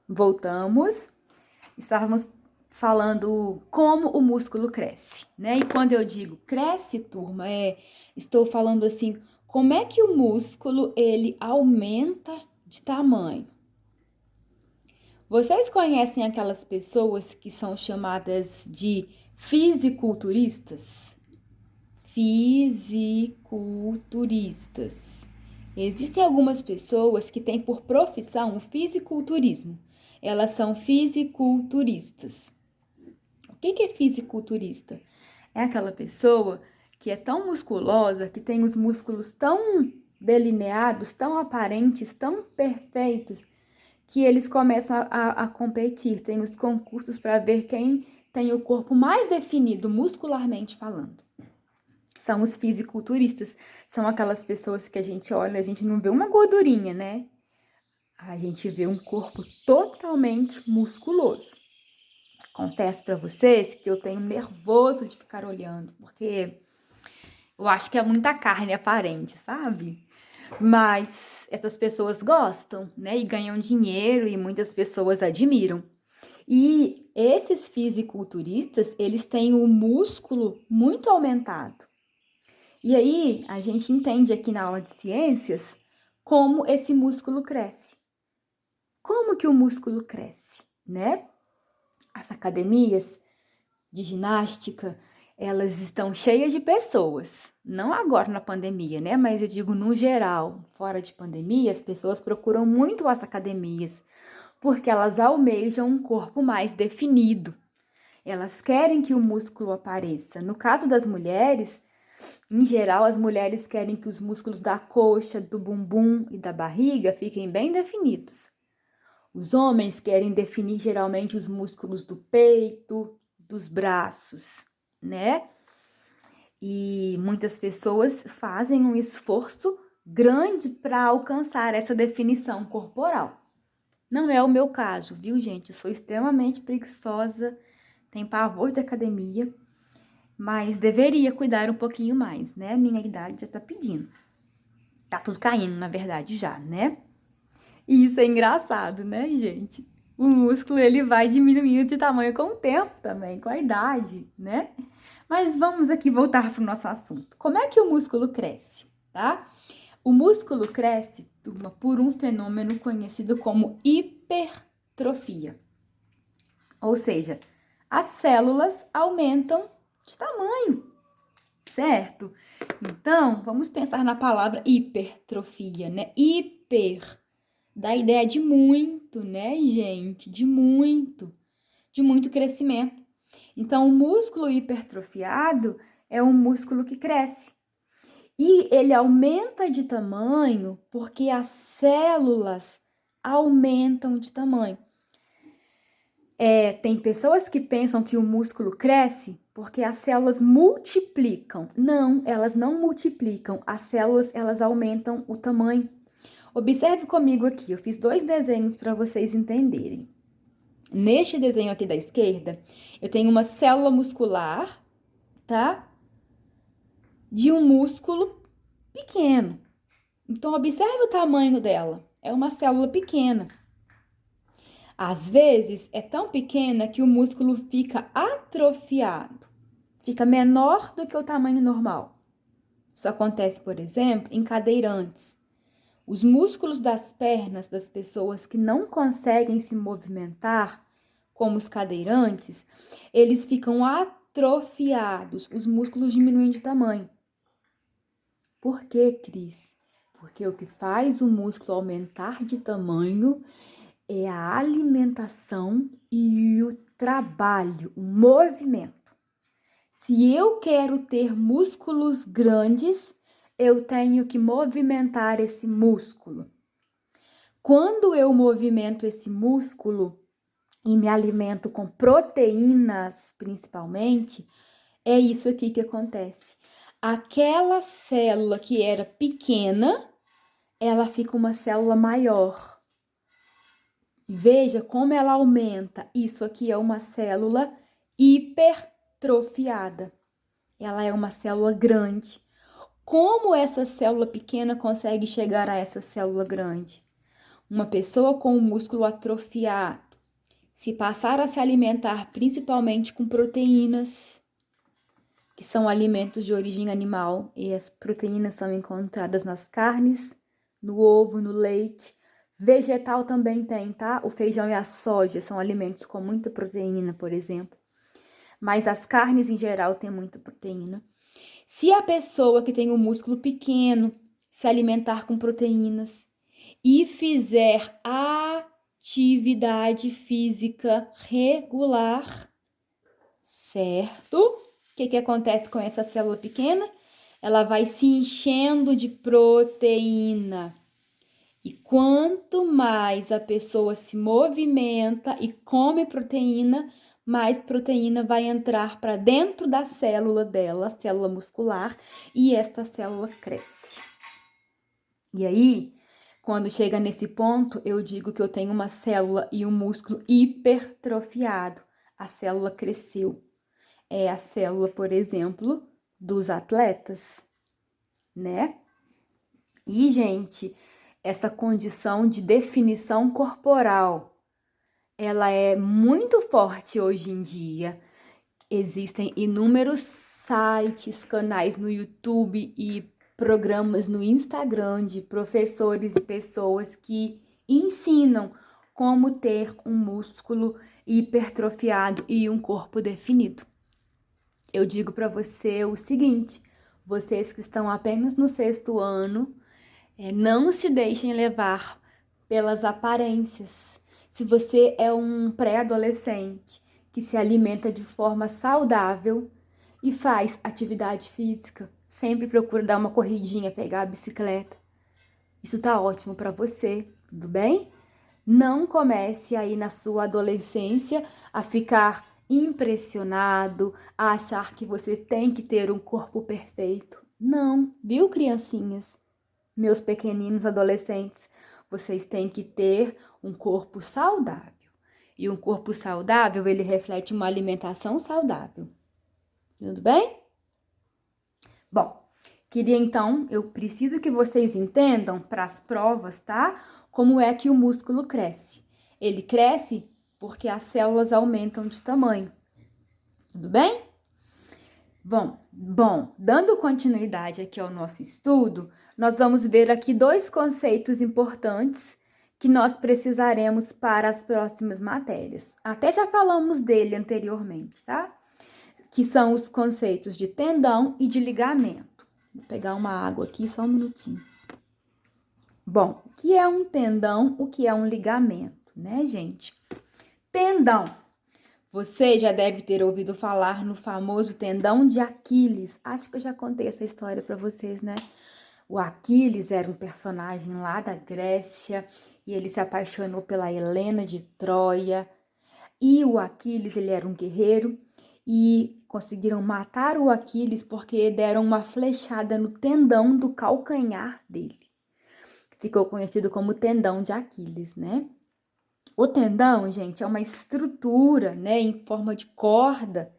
Voltamos. Estávamos falando como o músculo cresce, né? E quando eu digo cresce, turma, estou falando assim, como é que o músculo ele aumenta de tamanho? Vocês conhecem aquelas pessoas que são chamadas de fisiculturistas? Fisiculturistas. Existem algumas pessoas que têm por profissão o fisiculturismo. Elas são fisiculturistas. O que é fisiculturista? É aquela pessoa que é tão musculosa, que tem os músculos tão delineados, tão aparentes, tão perfeitos, que eles começam a competir. Tem os concursos para ver quem tem o corpo mais definido, muscularmente falando. São os fisiculturistas. São aquelas pessoas que a gente olha, a gente não vê uma gordurinha, né? A gente vê um corpo totalmente musculoso. Confesso para vocês que eu tenho nervoso de ficar olhando, porque eu acho que é muita carne aparente, sabe? Mas essas pessoas gostam, né? E ganham dinheiro e muitas pessoas admiram. E esses fisiculturistas, eles têm o músculo muito aumentado. E aí, a gente entende aqui na aula de ciências como esse músculo cresce. Como que o músculo cresce, né? As academias de ginástica, elas estão cheias de pessoas. Não agora na pandemia, né? Mas eu digo no geral, fora de pandemia, as pessoas procuram muito as academias, porque elas almejam um corpo mais definido. Elas querem que o músculo apareça. No caso das mulheres, em geral, as mulheres querem que os músculos da coxa, do bumbum e da barriga fiquem bem definidos. Os homens querem definir geralmente os músculos do peito, dos braços, né? E muitas pessoas fazem um esforço grande para alcançar essa definição corporal. Não é o meu caso, viu, gente? Eu sou extremamente preguiçosa, tenho pavor de academia, mas deveria cuidar um pouquinho mais, né? Minha idade já tá pedindo. Tá tudo caindo, na verdade, já, né? E isso é engraçado, né, gente? O músculo, ele vai diminuindo de tamanho com o tempo também, com a idade, né? Mas vamos aqui voltar para o nosso assunto. Como é que o músculo cresce, tá? O músculo cresce, turma, por um fenômeno conhecido como hipertrofia. Ou seja, as células aumentam de tamanho, certo? Então, vamos pensar na palavra hipertrofia, né? Hiper dá ideia de muito, né, gente? De muito crescimento. Então, o músculo hipertrofiado é um músculo que cresce. E ele aumenta de tamanho porque as células aumentam de tamanho. Tem pessoas que pensam que o músculo cresce porque as células multiplicam. Não, elas não multiplicam. As células, elas aumentam o tamanho. Observe comigo aqui, eu fiz 2 desenhos para vocês entenderem. Neste desenho aqui da esquerda, eu tenho uma célula muscular, tá? De um músculo pequeno. Então, observe o tamanho dela. É uma célula pequena. Às vezes, é tão pequena que o músculo fica atrofiado. Fica menor do que o tamanho normal. Isso acontece, por exemplo, em cadeirantes. Os músculos das pernas das pessoas que não conseguem se movimentar, como os cadeirantes, eles ficam atrofiados, os músculos diminuem de tamanho. Por quê, Cris? Porque o que faz o músculo aumentar de tamanho é a alimentação e o trabalho, o movimento. Se eu quero ter músculos grandes, eu tenho que movimentar esse músculo. Quando eu movimento esse músculo e me alimento com proteínas, principalmente, é isso aqui que acontece. Aquela célula que era pequena, ela fica uma célula maior. Veja como ela aumenta. Isso aqui é uma célula hipertrofiada. Ela é uma célula grande. Como essa célula pequena consegue chegar a essa célula grande? Uma pessoa com o músculo atrofiado, se passar a se alimentar principalmente com proteínas, que são alimentos de origem animal, e as proteínas são encontradas nas carnes, no ovo, no leite. Vegetal também tem, tá? O feijão e a soja são alimentos com muita proteína, por exemplo. Mas as carnes em geral têm muita proteína. Se a pessoa que tem um músculo pequeno se alimentar com proteínas e fizer atividade física regular, certo? O que acontece com essa célula pequena? Ela vai se enchendo de proteína. E quanto mais a pessoa se movimenta e come proteína, mais proteína vai entrar para dentro da célula dela, célula muscular, e esta célula cresce. E aí, quando chega nesse ponto, eu digo que eu tenho uma célula e um músculo hipertrofiado. A célula cresceu. É a célula, por exemplo, dos atletas, né? E, gente, essa condição de definição corporal, ela é muito forte hoje em dia. Existem inúmeros sites, canais no YouTube e programas no Instagram de professores e pessoas que ensinam como ter um músculo hipertrofiado e um corpo definido. Eu digo para você o seguinte, vocês que estão apenas no 6º ano, não se deixem levar pelas aparências. Se você é um pré-adolescente que se alimenta de forma saudável e faz atividade física, sempre procura dar uma corridinha, pegar a bicicleta. Isso tá ótimo para você, tudo bem? Não comece aí na sua adolescência a ficar impressionado, a achar que você tem que ter um corpo perfeito. Não, viu, criancinhas? Meus pequeninos adolescentes, vocês têm que ter um corpo saudável. E um corpo saudável, ele reflete uma alimentação saudável. Tudo bem? Bom, eu preciso que vocês entendam para as provas, tá? Como é que o músculo cresce. Ele cresce porque as células aumentam de tamanho. Tudo bem? Bom, dando continuidade aqui ao nosso estudo, nós vamos ver aqui 2 conceitos importantes que nós precisaremos para as próximas matérias. Até já falamos dele anteriormente, tá? Que são os conceitos de tendão e de ligamento. Vou pegar uma água aqui, só um minutinho. Bom, o que é um tendão, o que é um ligamento, né, gente? Tendão. Você já deve ter ouvido falar no famoso tendão de Aquiles. Acho que eu já contei essa história para vocês, né? O Aquiles era um personagem lá da Grécia e ele se apaixonou pela Helena de Troia. E o Aquiles, ele era um guerreiro e conseguiram matar o Aquiles porque deram uma flechada no tendão do calcanhar dele. Ficou conhecido como tendão de Aquiles, né? O tendão, gente, é uma estrutura, né, em forma de corda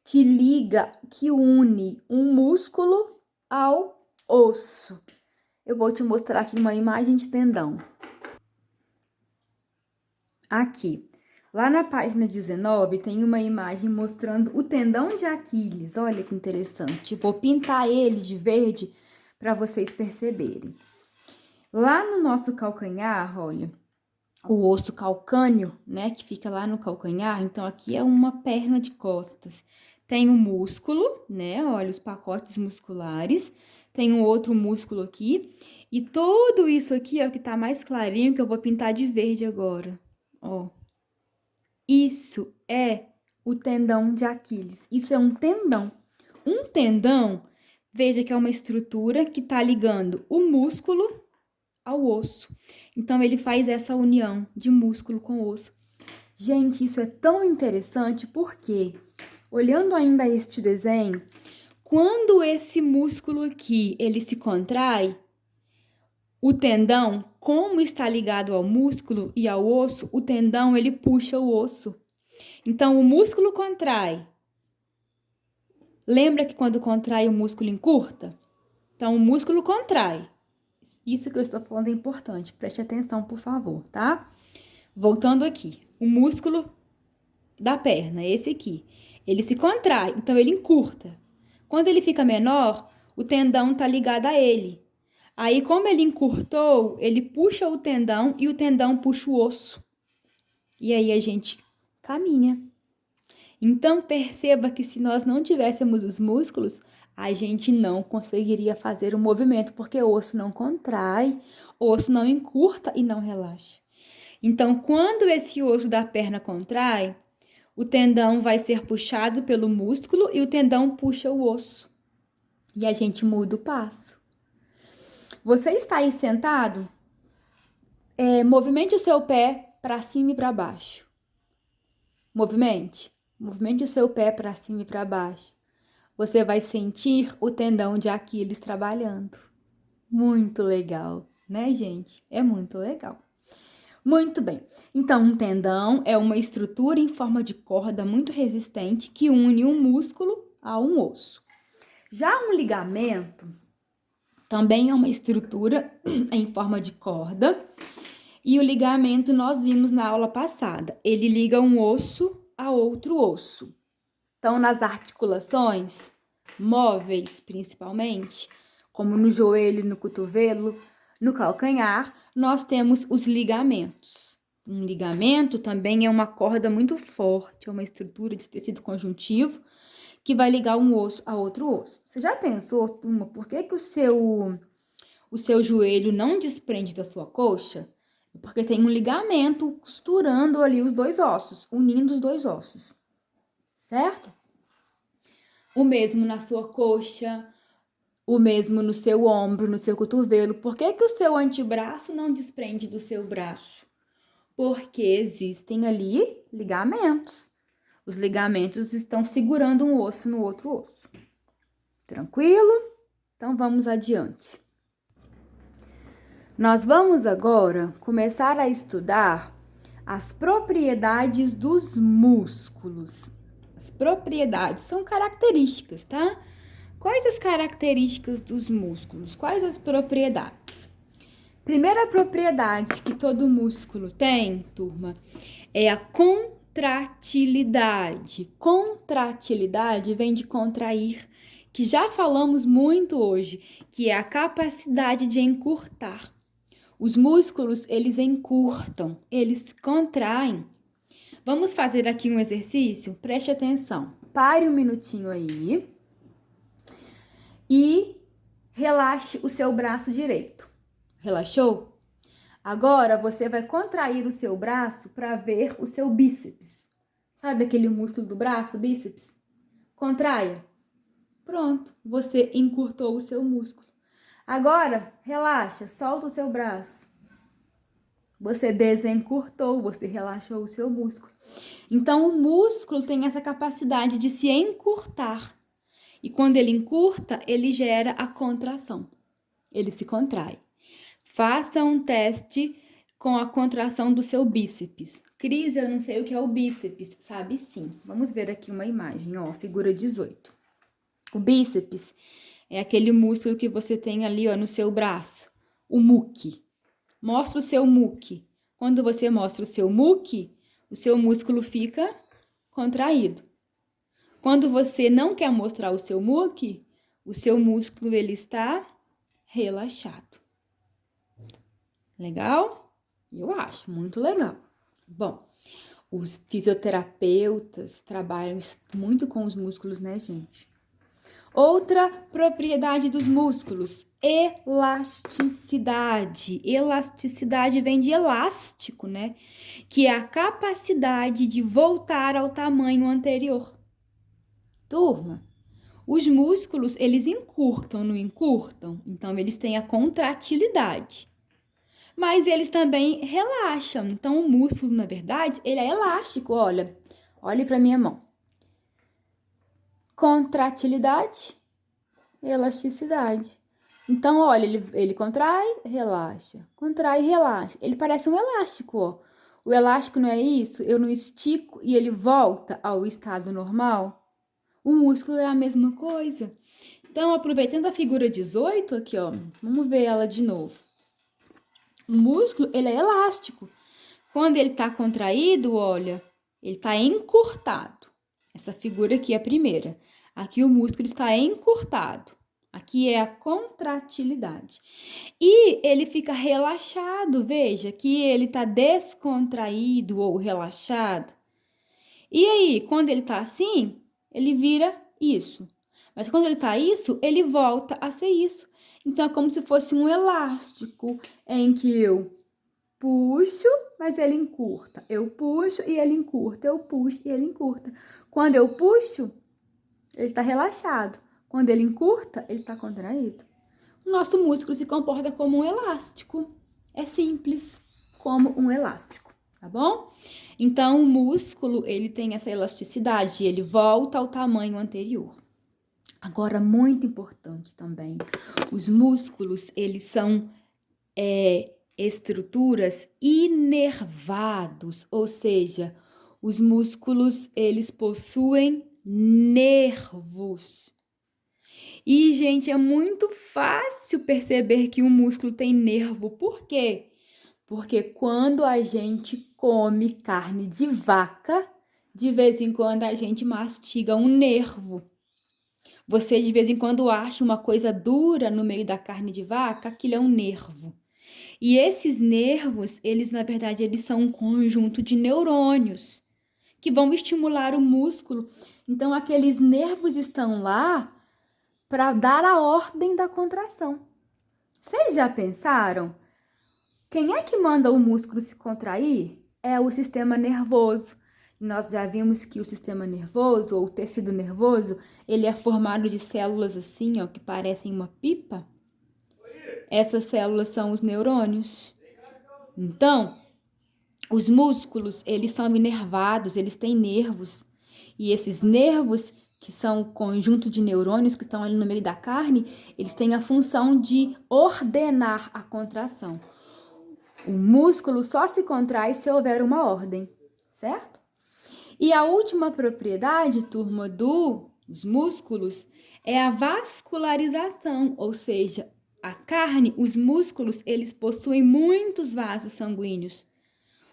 que liga, que une um músculo ao osso. Eu vou te mostrar aqui uma imagem de tendão. Aqui, lá na página 19, tem uma imagem mostrando o tendão de Aquiles. Olha que interessante. Vou pintar ele de verde para vocês perceberem. Lá no nosso calcanhar, olha, o osso calcâneo, né, que fica lá no calcanhar, então aqui é uma perna de costas. Tem um músculo, né, olha os pacotes musculares, tem um outro músculo aqui, e tudo isso aqui, ó, que tá mais clarinho, que eu vou pintar de verde agora, ó. Isso é o tendão de Aquiles, isso é um tendão. Um tendão, veja que é uma estrutura que tá ligando o músculo ao osso. Então, ele faz essa união de músculo com osso. Gente, isso é tão interessante porque, olhando ainda este desenho, quando esse músculo aqui, ele se contrai, o tendão, como está ligado ao músculo e ao osso, o tendão, ele puxa o osso. Então, o músculo contrai. Lembra que quando contrai o músculo encurta? Então, o músculo contrai. Isso que eu estou falando é importante, preste atenção, por favor, tá? Voltando aqui, o músculo da perna, esse aqui, ele se contrai, então ele encurta. Quando ele fica menor, o tendão tá ligado a ele. Aí, como ele encurtou, ele puxa o tendão e o tendão puxa o osso. E aí a gente caminha. Então, perceba que se nós não tivéssemos os músculos, a gente não conseguiria fazer o movimento, porque o osso não contrai, o osso não encurta e não relaxa. Então, quando esse osso da perna contrai, o tendão vai ser puxado pelo músculo e o tendão puxa o osso. E a gente muda o passo. Você está aí sentado? Movimente o seu pé para cima e para baixo. Movimente o seu pé para cima e para baixo. Você vai sentir o tendão de Aquiles trabalhando. Muito legal, né, gente? É muito legal. Muito bem. Então, um tendão é uma estrutura em forma de corda muito resistente que une um músculo a um osso. Já um ligamento também é uma estrutura em forma de corda. E o ligamento nós vimos na aula passada. Ele liga um osso a outro osso. Então, nas articulações móveis, principalmente, como no joelho, no cotovelo, no calcanhar, nós temos os ligamentos. Um ligamento também é uma corda muito forte, é uma estrutura de tecido conjuntivo que vai ligar um osso a outro osso. Você já pensou, turma, por que o seu joelho não desprende da sua coxa? Porque tem um ligamento costurando ali os dois ossos, unindo os dois ossos, certo? O mesmo na sua coxa, o mesmo no seu ombro, no seu cotovelo. Por que o seu antebraço não desprende do seu braço? Porque existem ali ligamentos. Os ligamentos estão segurando um osso no outro osso. Tranquilo? Então vamos adiante. Nós vamos agora começar a estudar as propriedades dos músculos. As propriedades são características, tá? Quais as características dos músculos? Quais as propriedades? Primeira propriedade que todo músculo tem, turma, é a contratilidade. Contratilidade vem de contrair, que já falamos muito hoje, que é a capacidade de encurtar. Os músculos, eles encurtam, eles contraem. Vamos fazer aqui um exercício? Preste atenção. Pare um minutinho aí e relaxe o seu braço direito. Relaxou? Agora, você vai contrair o seu braço para ver o seu bíceps. Sabe aquele músculo do braço, bíceps? Contraia. Pronto, você encurtou o seu músculo. Agora, relaxa, solta o seu braço. Você desencurtou, você relaxou o seu músculo. Então, o músculo tem essa capacidade de se encurtar. E quando ele encurta, ele gera a contração. Ele se contrai. Faça um teste com a contração do seu bíceps. Cris, eu não sei o que é o bíceps. Sabe sim. Vamos ver aqui uma imagem, ó, figura 18. O bíceps é aquele músculo que você tem ali, ó, no seu braço. O muque. Mostra o seu muque. Quando você mostra o seu muque, o seu músculo fica contraído. Quando você não quer mostrar o seu muque, o seu músculo ele está relaxado. Legal? Eu acho muito legal. Bom, os fisioterapeutas trabalham muito com os músculos, né, gente? Outra propriedade dos músculos, elasticidade. Elasticidade vem de elástico, né? Que é a capacidade de voltar ao tamanho anterior. Turma, os músculos, eles encurtam, não encurtam? Então, eles têm a contratilidade. Mas eles também relaxam. Então, o músculo, na verdade, ele é elástico. Olha, olhe para minha mão. Contratilidade, elasticidade. Então, olha, ele contrai, relaxa. Contrai, relaxa. Ele parece um elástico, ó. O elástico não é isso? Eu não estico e ele volta ao estado normal? O músculo é a mesma coisa. Então, aproveitando a figura 18 aqui, ó, vamos ver ela de novo. O músculo, ele é elástico. Quando ele tá contraído, olha, ele tá encurtado. Essa figura aqui é a primeira. Aqui o músculo está encurtado. Aqui é a contratilidade. E ele fica relaxado, veja que ele tá descontraído ou relaxado. E aí, quando ele tá assim, ele vira isso. Mas quando ele tá isso, ele volta a ser isso. Então, é como se fosse um elástico em que eu puxo, mas ele encurta. Eu puxo e ele encurta. Eu puxo e ele encurta. Quando eu puxo, ele tá relaxado. Quando ele encurta, ele tá contraído. O nosso músculo se comporta como um elástico. É simples, como um elástico, tá bom? Então, o músculo, ele tem essa elasticidade, ele volta ao tamanho anterior. Agora, muito importante também, os músculos, eles são estruturas inervados, ou seja, os músculos, eles possuem nervos. E, gente, é muito fácil perceber que um músculo tem nervo. Por quê? Porque quando a gente come carne de vaca, de vez em quando a gente mastiga um nervo. Você de vez em quando acha uma coisa dura no meio da carne de vaca, aquilo é um nervo. E esses nervos, eles na verdade, eles são um conjunto de neurônios que vão estimular o músculo. Então aqueles nervos estão lá para dar a ordem da contração. Vocês já pensaram? Quem é que manda o músculo se contrair? É o sistema nervoso. Nós já vimos que o sistema nervoso, ou o tecido nervoso, ele é formado de células assim, ó, que parecem uma pipa. Essas células são os neurônios. Então, os músculos, eles são inervados, eles têm nervos. E esses nervos, que são o conjunto de neurônios que estão ali no meio da carne, eles têm a função de ordenar a contração. O músculo só se contrai se houver uma ordem, certo? E a última propriedade, turma, dos músculos é a vascularização, ou seja, a carne, os músculos, eles possuem muitos vasos sanguíneos.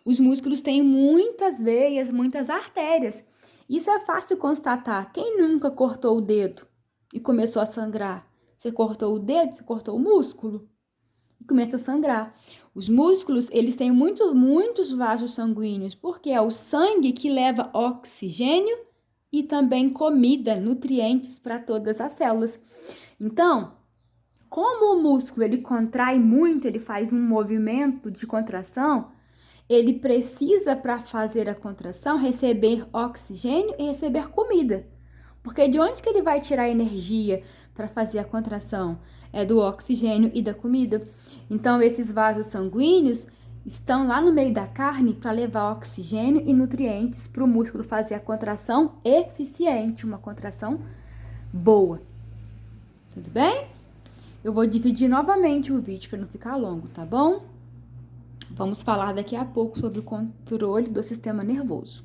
Os músculos têm muitas veias, muitas artérias. Isso é fácil constatar. Quem nunca cortou o dedo e começou a sangrar? Você cortou o dedo, você cortou o músculo e começa a sangrar. Os músculos, eles têm muitos vasos sanguíneos, porque é o sangue que leva oxigênio e também comida, nutrientes para todas as células. Então, como o músculo ele contrai muito, ele faz um movimento de contração, ele precisa, para fazer a contração, receber oxigênio e receber comida. Porque de onde que ele vai tirar energia para fazer a contração? É do oxigênio e da comida. Então, esses vasos sanguíneos estão lá no meio da carne para levar oxigênio e nutrientes para o músculo fazer a contração eficiente, uma contração boa. Tudo bem? Eu vou dividir novamente o vídeo para não ficar longo, tá bom? Vamos falar daqui a pouco sobre o controle do sistema nervoso.